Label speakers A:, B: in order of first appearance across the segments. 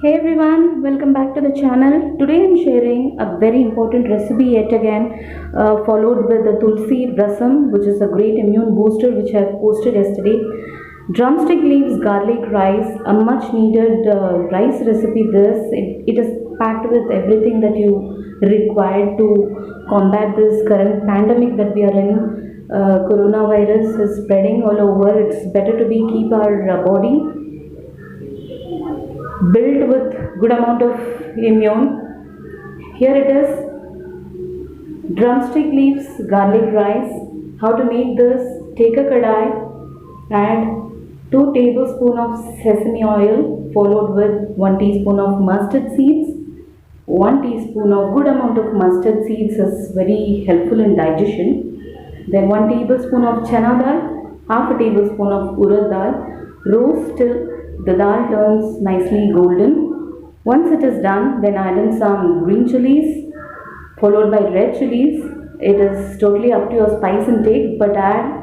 A: Hey everyone, welcome back to the channel. Today I'm sharing a very important recipe yet again, followed with the tulsi rasam, which is a great immune booster, which I posted yesterday. Drumstick leaves garlic rice, a much needed rice recipe. It is packed with everything that you require to combat this current pandemic that we are in. Coronavirus is spreading all over. It's better to be keep our body built with good amount of immune. Here it is, drumstick leaves garlic rice. How to make this? Take a kadai, add 2 tablespoons of sesame oil followed with 1 teaspoon of mustard seeds. 1 teaspoon of good amount of mustard seeds is very helpful in digestion. Then 1 tablespoon of chana dal, half a tablespoon of urad dal. Roast till the dal turns nicely golden. Once it is done, then add in some green chilies followed by red chilies. It is totally up to your spice intake, but add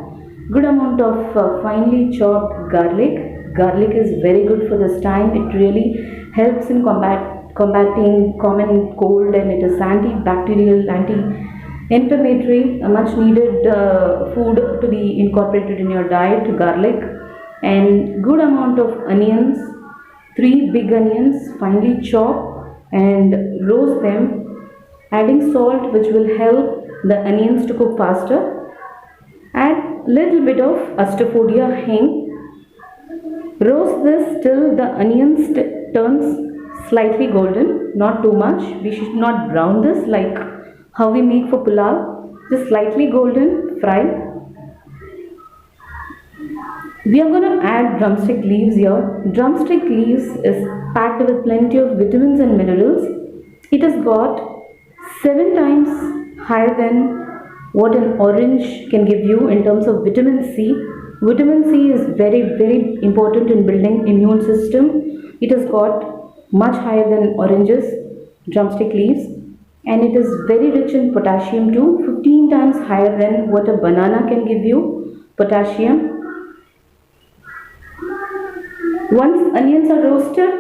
A: good amount of finely chopped garlic. Garlic is very good for this time. It really helps in combating common cold, and it is antibacterial, anti-inflammatory, a much needed food to be incorporated in your diet. Garlic and good amount of onions, 3 big onions finely chopped, and roast them, adding salt which will help the onions to cook faster. Add little bit of astafodia hing. Roast this till the onions turns slightly golden, not too much. We should not brown this like how we make for pulao, just slightly golden fry. We are going to add drumstick leaves here. Drumstick leaves is packed with plenty of vitamins and minerals. It has got 7 times higher than what an orange can give you in terms of vitamin C. Vitamin C is very important in building immune system. It has got much higher than oranges, drumstick leaves, and it is very rich in potassium too, 15 times higher than what a banana can give you, potassium. Once onions are roasted,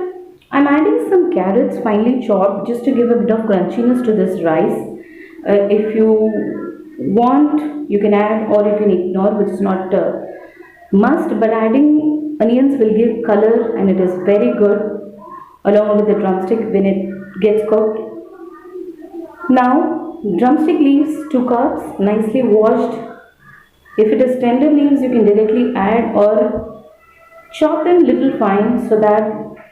A: I'm adding some carrots finely chopped just to give a bit of crunchiness to this rice. If you want, you can add, or you can ignore, which is not must, but adding onions will give color, and it is very good along with the drumstick when it gets cooked. Now, drumstick leaves 2 cups, nicely washed. If it is tender leaves, you can directly add, or chop them little fine, so that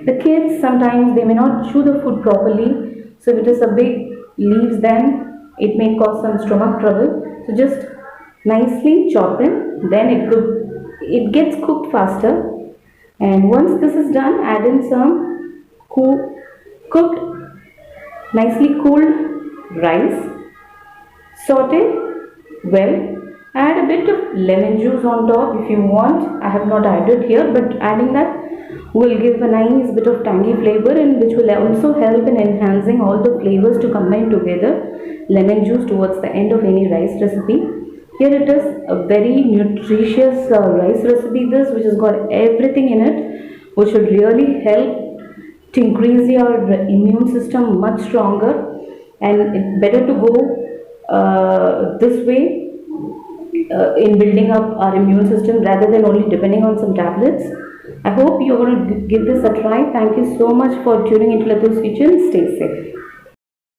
A: the kids sometimes they may not chew the food properly. So if it is a big leaves, then it may cause some stomach trouble. So just nicely chop them, then it gets cooked faster. And once this is done, add in some cooked, nicely cooled rice. Saute well. Add a bit of lemon juice on top if you want. I have not added here, but adding that will give a nice bit of tangy flavor, and which will also help in enhancing all the flavors to combine together. Lemon juice towards the end of any rice recipe. Here it is, a very nutritious rice recipe, this which has got everything in it, which should really help to increase your immune system much stronger. And it's better to go this way in building up our immune system rather than only depending on some tablets. I hope you're going to give this a try. Thank you so much for tuning into Lathus Kitchen. Stay safe.